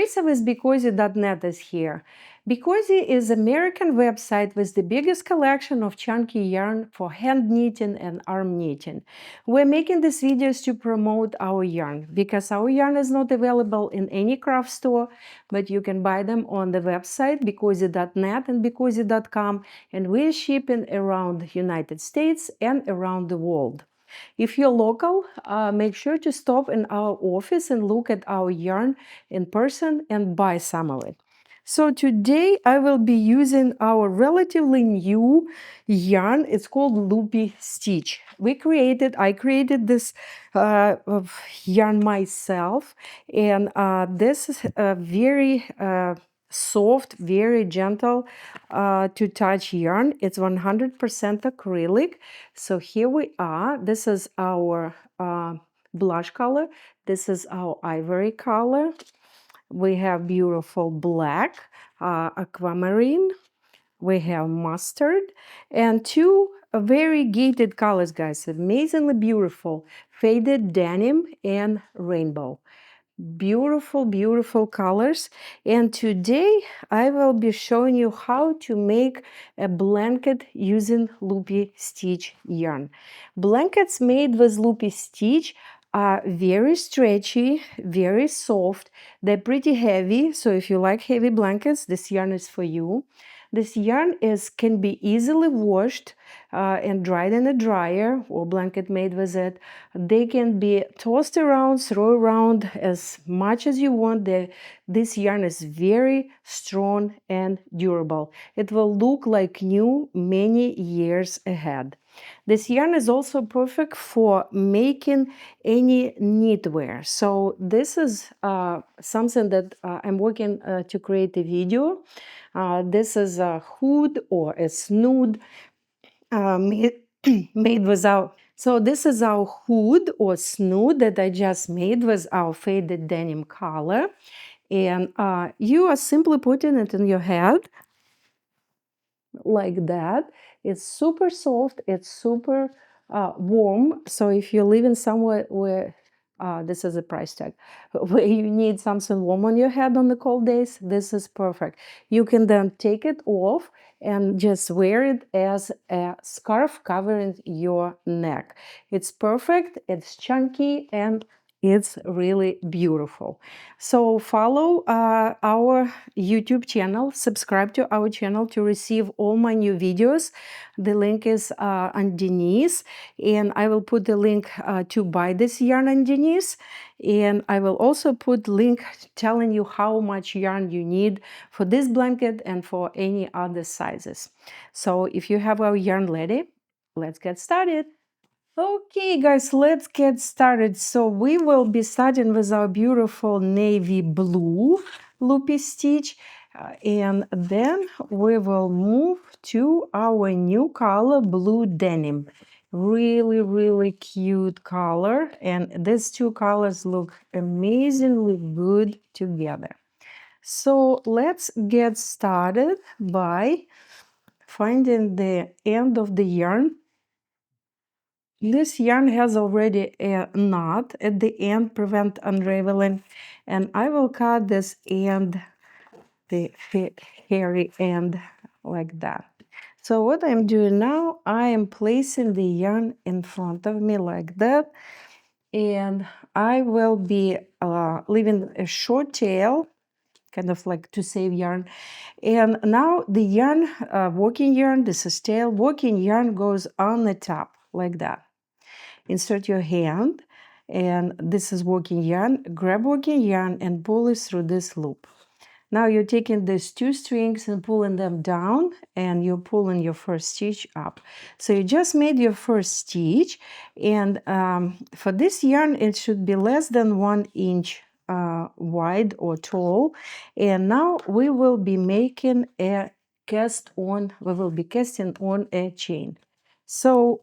Teresa with BeCozi.net is here. BeCozi is an American website with the biggest collection of chunky yarn for hand knitting and arm knitting. We're making these videos to promote our yarn because our yarn is not available in any craft store, but you can buy them on the website BeCozi.net and BeCozi.com, and we're shipping around the United States and around the world. If you're local, make sure to stop in our office and look at our yarn in person and buy some of it. So today I will be using our relatively new yarn. It's called Loopy Stitch. I created this yarn myself, and this is a very soft, very gentle to touch yarn. It's 100% acrylic. So here we are. This is our blush color. This is our ivory color. We have beautiful black, aquamarine. We have mustard and two variegated colors, guys. Amazingly beautiful. Faded denim and rainbow. Beautiful, beautiful colors. And today I will be showing you how to make a blanket using Loopy Stitch yarn. Blankets made with Loopy Stitch are very stretchy, very soft. They're pretty heavy, so if you like heavy blankets, this yarn is for you. This yarn can be easily washed and dried in a dryer or blanket made with it. They can be tossed around, throw around as much as you want. This yarn is very strong and durable. It will look like new many years ahead. This yarn is also perfect for making any knitwear. So this is something that I'm working to create a video. This is a hood or a snood made with our... So this is our hood or snood that I just made with our faded denim color. And you are simply putting it in your head like that. It's super soft, it's super warm. So if you're living somewhere where this is a price tag, where you need something warm on your head on the cold days, this is perfect. You can then take it off and just wear it as a scarf covering your neck. It's perfect, it's chunky, and it's really beautiful. So follow our YouTube channel, subscribe to our channel to receive all my new videos. The link is underneath, and I will put the link to buy this yarn underneath, and I will also put link telling you how much yarn you need for this blanket and for any other sizes. So if you have our yarn ready, let's get started. Okay, guys, let's get started. So we will be starting with our beautiful navy blue Loopy Stitch, and then we will move to our new color, blue denim. Really, really cute color, and these two colors look amazingly good together. So let's get started by finding the end of the yarn. This yarn has already a knot at the end, prevent unraveling, and I will cut this end, the hairy end, like that. So what I'm doing now, I am placing the yarn in front of me like that, and I will be leaving a short tail, kind of like to save yarn. And now the yarn, working yarn, this is tail, working yarn goes on the top like that. Insert your hand, and this is working yarn. Grab working yarn and pull it through this loop. Now you're taking these two strings and pulling them down, and you're pulling your first stitch up. So you just made your first stitch, and for this yarn it should be less than 1 inch wide or tall. And now we will be making a we will be casting on a chain. So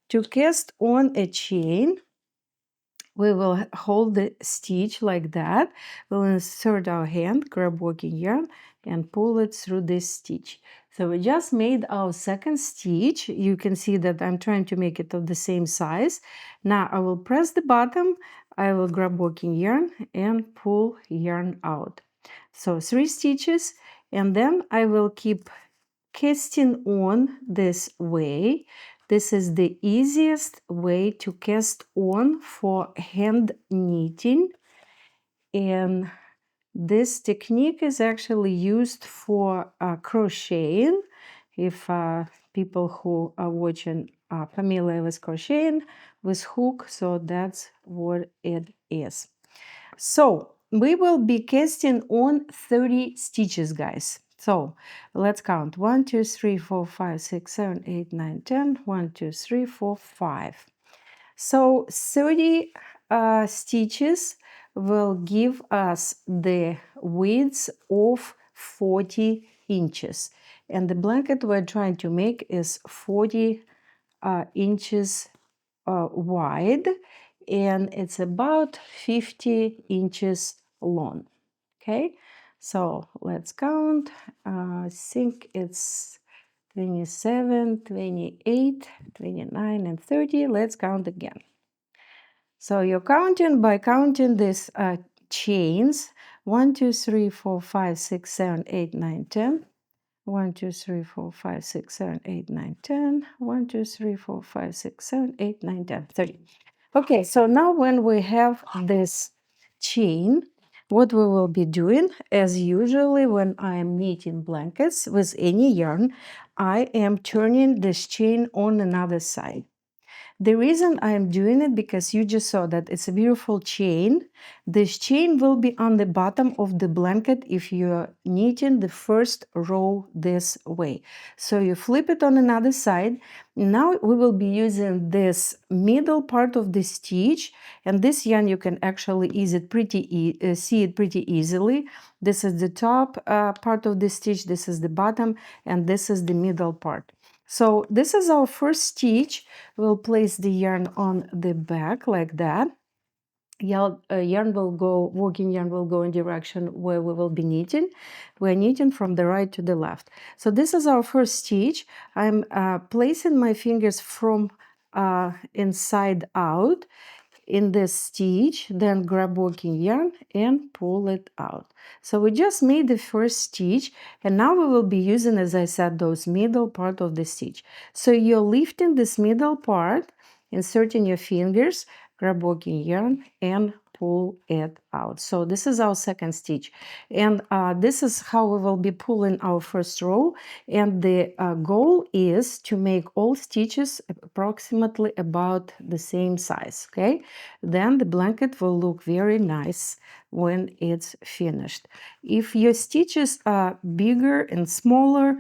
to cast on a chain, we will hold the stitch like that. We'll insert our hand, grab working yarn, and pull it through this stitch. So we just made our second stitch. You can see that I'm trying to make it of the same size. Now I will press the bottom I will grab working yarn and pull yarn out. So 3 stitches, and then I will keep casting on this way. This is the easiest way to cast on for hand knitting, and this technique is actually used for crocheting. If people who are watching are familiar with crocheting with hook, so that's what it is. So we will be casting on 30 stitches, guys. So let's count 1, 2, 3, 4, 5, 6, 7, 8, 9, 10. 1, 2, 3, 4, 5. So 30 stitches will give us the width of 40 inches. And the blanket we're trying to make is 40 inches wide, and it's about 50 inches long. Okay, so let's count. I think it's 27, 28, 29, and 30. Let's count again. So you're counting by counting these chains. 1, 2, 3, 4, 5, 6, 7, 8, 9, 10. 1, 2, 3, 4, 5, 6, 7, 8, 9, 10. 1, 2, 3, 4, 5, 6, 7, 8, 9, 10, 30. Okay, so now when we have this chain, what we will be doing, as usually when I am knitting blankets with any yarn, I am turning this chain on another side. The reason I am doing it, because you just saw that it's a beautiful chain. This chain will be on the bottom of the blanket if you're knitting the first row this way. So you flip it on another side. Now we will be using this middle part of the stitch, and this yarn you can actually see it pretty easily. This is the top part of the stitch, this is the bottom, and this is the middle part. So this is our first stitch. We'll place the yarn on the back like that. Yarn will go, working yarn will go in direction where we will be knitting. We're knitting from the right to the left. So this is our first stitch. I'm placing my fingers from inside out in this stitch, then grab working yarn and pull it out. So we just made the first stitch, and now we will be using, as I said, those middle part of the stitch. So you're lifting this middle part, inserting your fingers, grab working yarn and pull it out. So this is our second stitch, and this is how we will be pulling our first row, and the goal is to make all stitches approximately about the same size. Okay, then the blanket will look very nice when it's finished. If your stitches are bigger and smaller,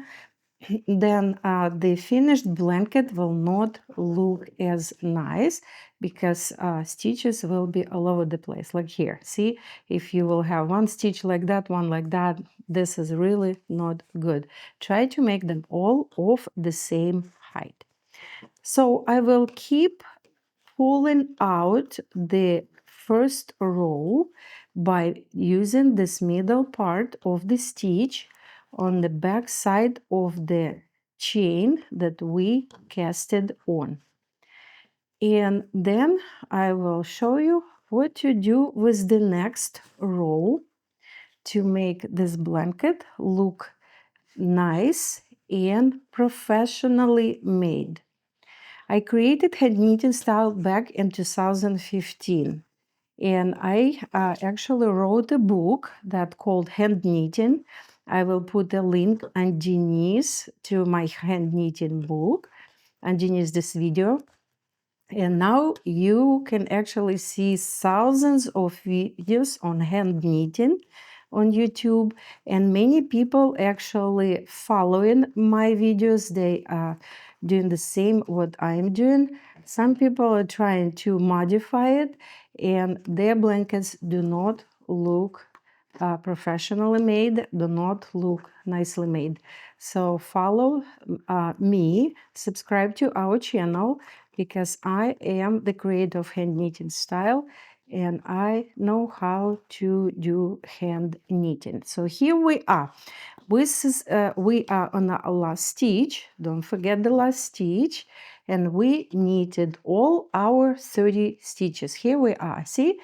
then the finished blanket will not look as nice, because stitches will be all over the place, like here. See, if you will have one stitch like that, one like that, this is really not good. Try to make them all of the same height. So I will keep pulling out the first row by using this middle part of the stitch on the back side of the chain that we casted on. And then I will show you what to do with the next row to make this blanket look nice and professionally made. I created hand knitting style back in 2015, and I actually wrote a book that called Hand Knitting. I will put a link underneath to my hand knitting book underneath this video. And now you can actually see thousands of videos on hand knitting on YouTube, and many people actually following my videos. They are doing the same what I'm doing. Some people are trying to modify it, and their blankets do not look professionally made, do not look nicely made. So follow me, subscribe to our channel, because I am the creator of hand knitting style, and I know how to do hand knitting. So here we are. We are on our last stitch. Don't forget the last stitch. and we knitted all our 30 stitches. Here we are. See,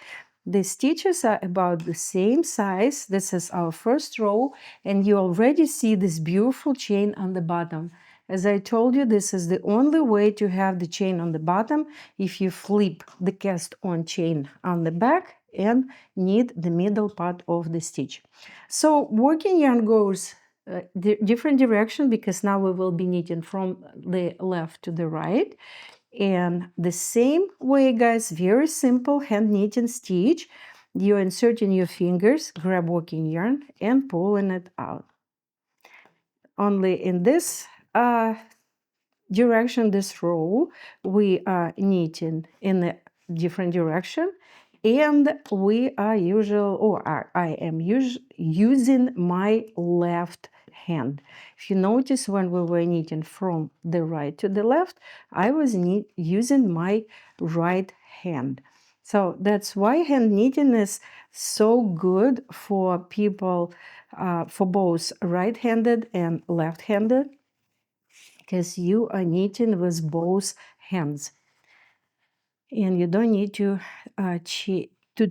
the stitches are about the same size. This is our first row, and you already see this beautiful chain on the bottom. As I told you, this is the only way to have the chain on the bottom. If you flip the cast on chain on the back and knit the middle part of the stitch. So working yarn goes different direction, because now we will be knitting from the left to the right. And the same way, guys, very simple hand knitting stitch. You're inserting your fingers, grab working yarn and pulling it out. Only in this direction, this row, we are knitting in a different direction, and we are I am using my left hand. If you notice, when we were knitting from the right to the left, I was using my right hand. So that's why hand knitting is so good for people, for both right-handed and left-handed, because you are knitting with both hands, and you don't need to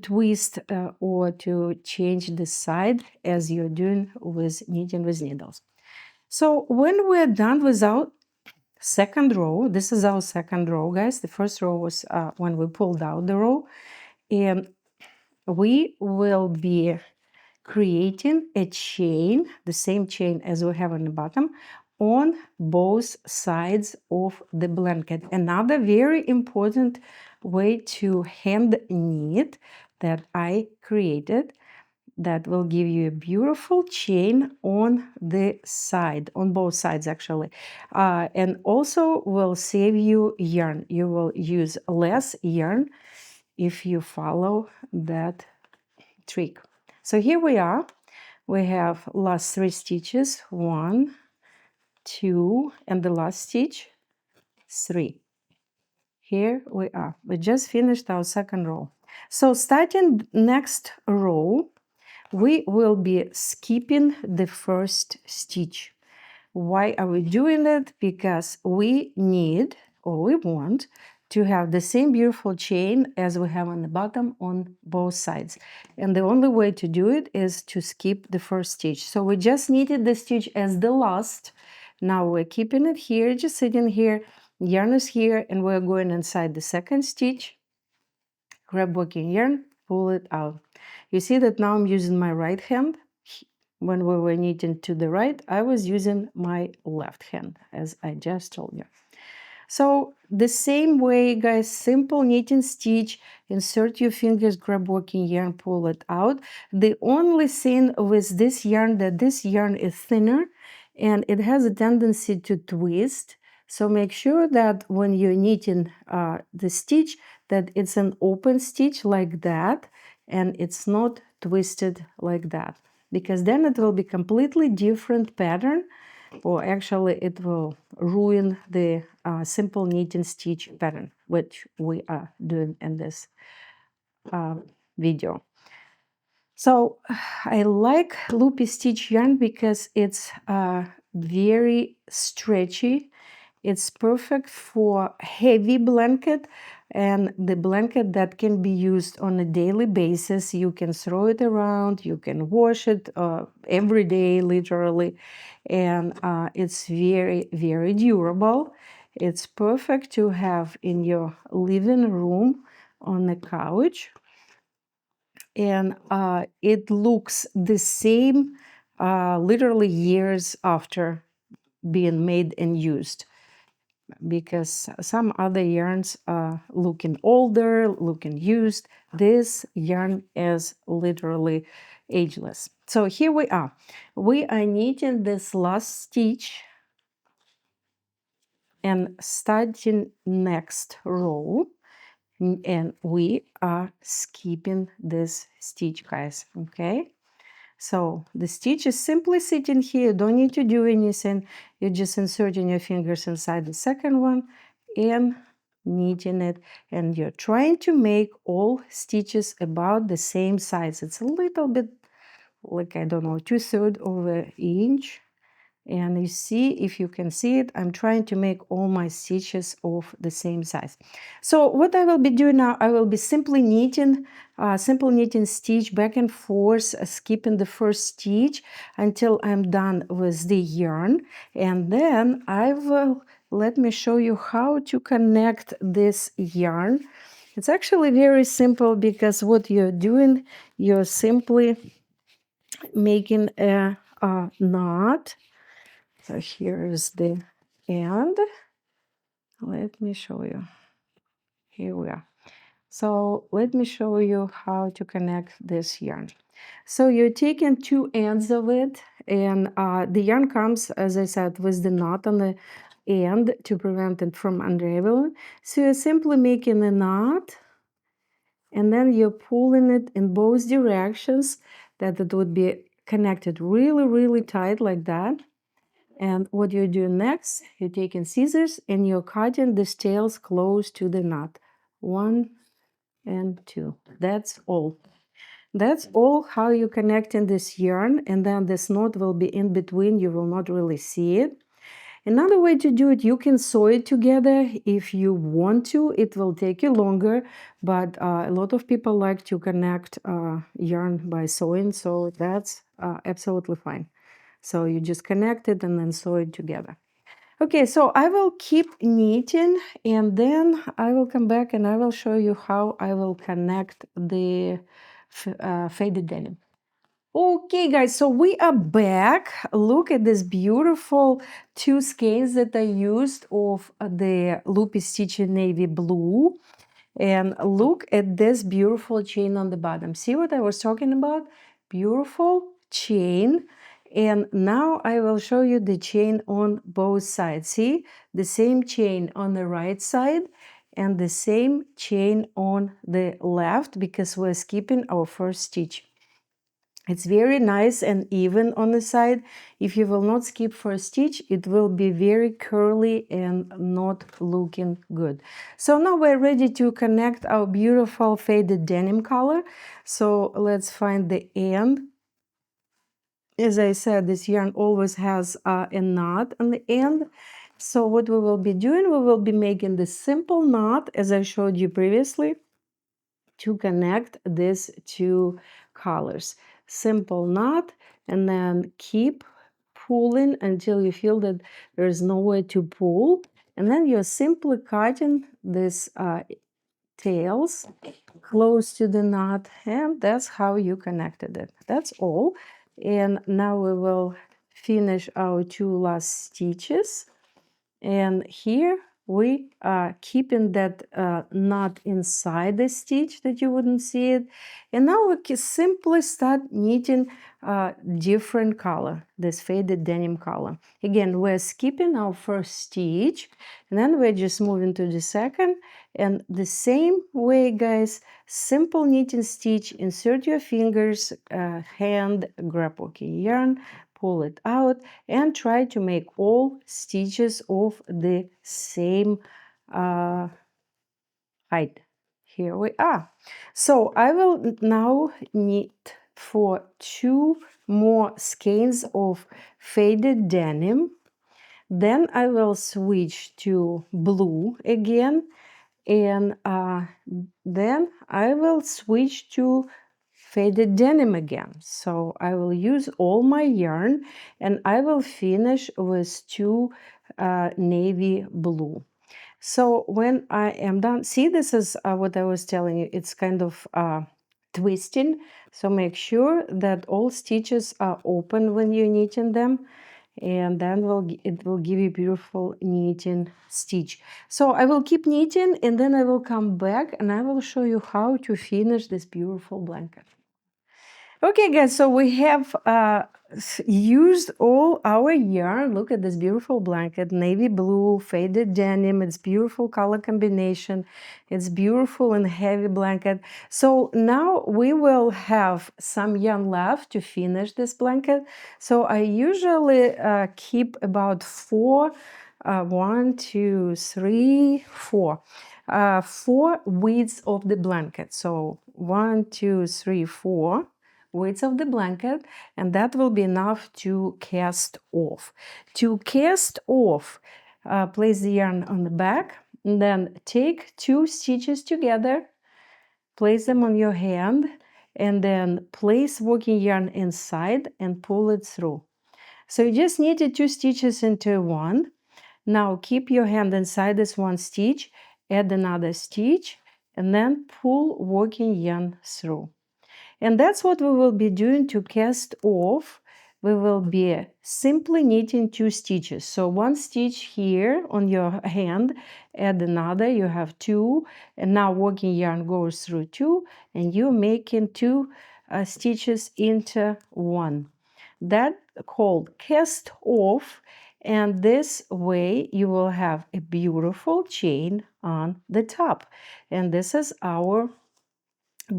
twist or to change the side as you're doing with knitting with needles. So when we're done with our second row, this is our second row, guys. The first row was when we pulled out the row, and we will be creating a chain, the same chain as we have on the bottom, on both sides of the blanket. Another very important way to hand knit that I created that will give you a beautiful chain on the side, on both sides actually, and also will save you yarn. You will use less yarn if you follow that trick. So here we are. We have last 3 stitches, 1, 2, and the last stitch, 3. Here we are. We just finished our second row. So starting next row, we will be skipping the first stitch. Why are we doing that? Because we need, or we want, to have the same beautiful chain as we have on the bottom on both sides. And the only way to do it is to skip the first stitch. So we just knitted the stitch as the last. Now we're keeping it here, just sitting here, yarn is here, and we're going inside the second stitch, grab working yarn, pull it out. You see that now I'm using my right hand. When we were knitting to the right, I was using my left hand, as I just told you. So the same way, guys, simple knitting stitch, insert your fingers, grab working yarn, pull it out. The only thing with this yarn, that this yarn is thinner and it has a tendency to twist. So make sure that when you're knitting the stitch, that it's an open stitch like that, and it's not twisted like that, because then it will be completely different pattern, or actually it will ruin the simple knitting stitch pattern, which we are doing in this video. So I like Loopy stitch yarn because it's very stretchy. It's perfect for heavy blanket, and the blanket that can be used on a daily basis. You can throw it around, you can wash it every day, literally, and it's very, very durable. It's perfect to have in your living room on the couch, and it looks the same literally years after being made and used, because some other yarns are looking older, looking used. This yarn is literally ageless. So here we are. We are knitting this last stitch and starting next row, and we are skipping this stitch, guys, okay? So the stitch is simply sitting here. You don't need to do anything. You're just inserting your fingers inside the second one and knitting it. And you're trying to make all stitches about the same size. It's a little bit like, I don't know, 2/3 of an inch. And you see, if you can see it, I'm trying to make all my stitches of the same size. So what I will be doing now, I will be simply knitting, simple knitting stitch back and forth, skipping the first stitch until I'm done with the yarn. And then I will, let me show you how to connect this yarn. It's actually very simple because what you're doing, you're simply making a knot. So here is the end. Let me show you. Here we are. So let me show you how to connect this yarn. So you're taking two ends of it, and the yarn comes, as I said, with the knot on the end to prevent it from unraveling. So you're simply making a knot, and then you're pulling it in both directions, that it would be connected really, really tight like that. And what you're doing next, you're taking scissors and you're cutting these tails close to the knot. 1 and 2. That's all. That's all how you connecting this yarn, and then this knot will be in between. You will not really see it. Another way to do it, you can sew it together if you want to. It will take you longer, but a lot of people like to connect yarn by sewing, so that's absolutely fine. So you just connect it and then sew it together. Okay, so I will keep knitting, and then I will come back and I will show you how I will connect the faded denim. Okay, guys, so we are back. Look at this beautiful two skeins that I used of the Loopy stitch in navy blue. And look at this beautiful chain on the bottom. See what I was talking about? Beautiful chain. And now I will show you the chain on both sides. See? The same chain on the right side and the same chain on the left, because we're skipping our first stitch. It's very nice and even on the side. If you will not skip for a stitch, it will be very curly and not looking good. So now we're ready to connect our beautiful faded denim color. So let's find the end. As I said, this yarn always has a knot on the end. So what we will be doing, we will be making this simple knot, as I showed you previously, to connect these two colors. Simple knot, and then keep pulling until you feel that there's nowhere to pull, and then you're simply cutting these tails close to the knot, and that's how you connected it. That's all. And now we will finish our two last stitches, and here we are keeping that knot inside the stitch that you wouldn't see it. And now we can simply start knitting different color, this faded denim color. Again, we're skipping our first stitch, and then we're just moving to the second. And the same way, guys, simple knitting stitch, insert your fingers, hand, grab okay yarn, pull it out, and try to make all stitches of the same height. Here we are. So I will now knit for 2 more skeins of faded denim. Then I will switch to blue again, and then I will switch to faded denim again. So I will use all my yarn, and I will finish with 2 navy blue. So when I am done, see, this is what I was telling you, it's kind of twisting, so make sure that all stitches are open when you're knitting them, and then it will give you beautiful knitting stitch. So I will keep knitting, and then I will come back and I will show you how to finish this beautiful blanket. Okay, guys, so we have used all our yarn. Look at this beautiful blanket, navy blue, faded denim. It's beautiful color combination. It's beautiful and heavy blanket. So now we will have some yarn left to finish this blanket. So I usually keep about 4, 1, 2, 3, 4. 4 widths of the blanket. So 1, 2, 3, 4. width of the blanket, and that will be enough to cast off. To cast off, place the yarn on the back, and then take 2 stitches together, place them on your hand, and then place working yarn inside and pull it through. So you just knitted 2 stitches into one. Now keep your hand inside this 1 stitch, add another stitch, and then pull working yarn through. And that's what we will be doing to cast off. We will be simply knitting 2 stitches. So 1 stitch here on your hand, add another, you have 2, and now working yarn goes through 2, and you're making 2 stitches into 1. That's called cast off, and this way you will have a beautiful chain on the top. And this is our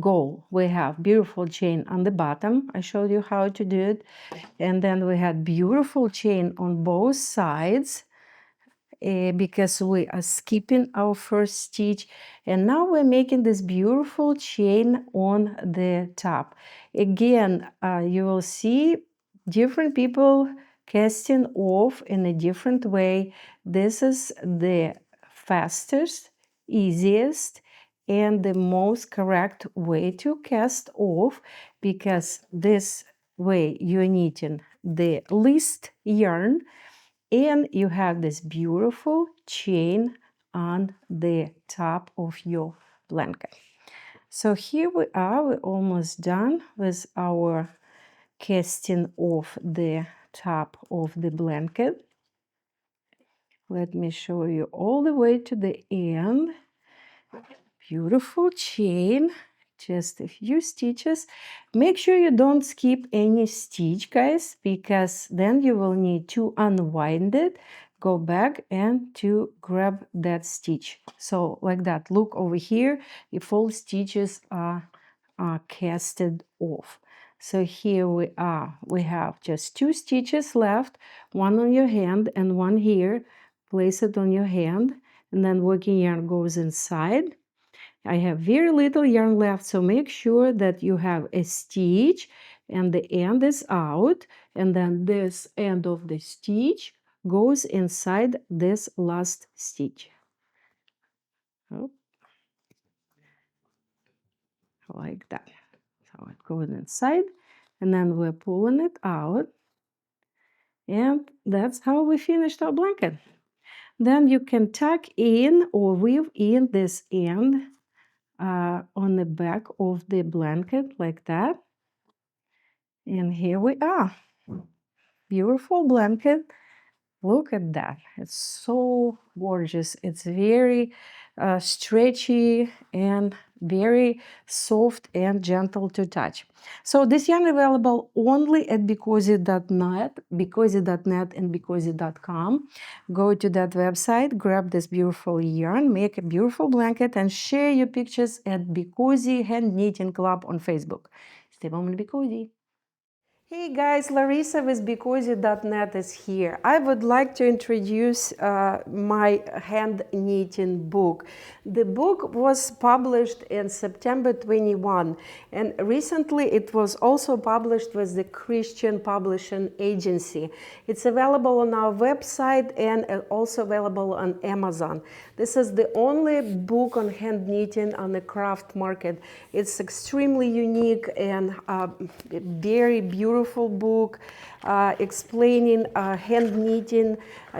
goal. We have beautiful chain on the bottom. I showed you how to do it. And then we had beautiful chain on both sides because we are skipping our first stitch. And now we're making this beautiful chain on the top. Again, you will see different people casting off in a different way. This is the fastest, easiest, and the most correct way to cast off, because this way you're knitting the least yarn and you have this beautiful chain on the top of your blanket. So here we are, we're almost done with our casting off the top of the blanket. Let me show you all the way to the end. Beautiful chain, just a few stitches. Make sure you don't skip any stitch, guys, because then you will need to unwind it, go back, and to grab that stitch. So like that, look over here if all stitches are casted off. So here we are, we have just 2 stitches left, one on your hand and one here. Place it on your hand, and then working yarn goes inside. I have very little yarn left, so make sure that you have a stitch and the end is out, and then this end of the stitch goes inside this last stitch. Oh, like that. So it goes inside, and then we're pulling it out, and that's how we finished our blanket. Then you can tuck in or weave in this end on the back of the blanket like that. And here we are. Beautiful blanket. Look at that. It's so gorgeous. It's very stretchy and very soft and gentle to touch. So this yarn available only at BeCozi.net, BeCozi.net and BeCozi.com. Go to that website, grab this beautiful yarn, make a beautiful blanket, and share your pictures at BeCozi Hand Knitting Club on Facebook. Stay home and be cozy. Hey guys, Larissa with BeCozi.net is here. I would like to introduce my hand knitting book. The book was published in September 21, and recently it was also published with the Christian Publishing Agency. It's available on our website and also available on Amazon. This is the only book on hand knitting on the craft market. It's extremely unique and very beautiful book explaining hand knitting,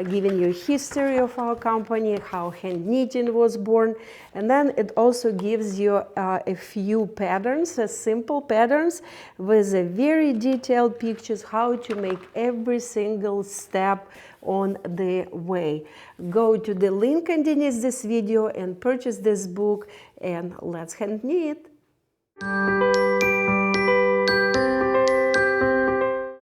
giving you a history of our company, how hand knitting was born, and then it also gives you a few patterns, simple patterns with a very detailed pictures how to make every single step on the way. Go to the link underneath this video and purchase this book, and let's hand knit.